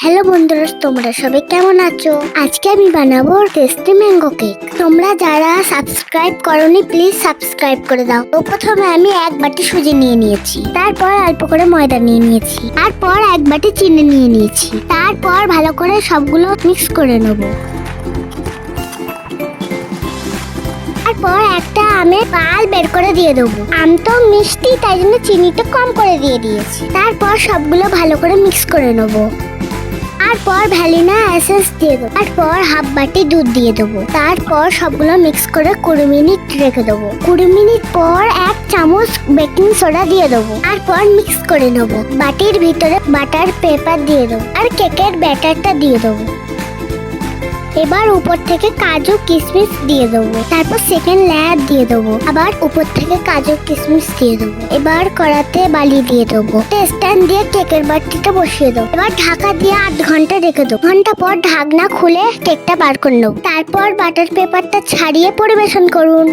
Hello বন্ধুরা, তোমরা সবাই কেমন আছো? আজকে আমি বানাবো টেস্টি ম্যাঙ্গো কেক। তোমরা যারা সাবস্ক্রাইব করোনি প্লিজ সাবস্ক্রাইব করে দাও। তো প্রথমে আমি এক বাটি সুজি নিয়ে নিয়েছি, তারপর অল্প করে ময়দা নিয়ে নিয়েছি, তারপর এক বাটি চিনি নিয়ে নিয়েছি, তারপর ভালো করে সবগুলো মিক্স করে নেবো। তারপর একটা আমের পাল বের করে দিয়ে দেবো। আম তো মিষ্টি, তাই জন্য চিনিটা কম করে দিয়ে দিয়েছি। তারপর সবগুলো ভালো করে মিক্স করে নেবো। তারপর ভ্যানিলা এসেন্স দিয়ে দেবো। তারপর হাফ বাটি দুধ দিয়ে দেবো। তারপর সবগুলো মিক্স করে 20 মিনিট রেখে দেবো। 20 মিনিট পর এক চামচ বেকিং সোডা দিয়ে দেবো। তারপর মিক্স করে নেবো। বাটির ভিতরে বাটার পেপার দিয়ে দেবো আর কেকের ব্যাটারটা দিয়ে দেবো। এবার উপর থেকে কাজু কিশমিশ দিয়ে দেবো। তারপর সেকেন্ড লেয়ার দিয়ে দেবো। আবার উপর থেকে কাজু কিশমিশ দিয়ে দেবো। এবার কড়াতে বালি দিয়ে দেবো। স্ট্যান্ড দিয়ে কেকের বাটিটা বসিয়ে দেবো। এবার ঢাকা দিয়ে 8 ঘন্টা রেখে দেবো। ঘন্টা পর ঢাকনা খুলে কেকটা বার করে নেবো। তারপর বাটার পেপারটা ছাড়িয়ে পরিবেশন করুন।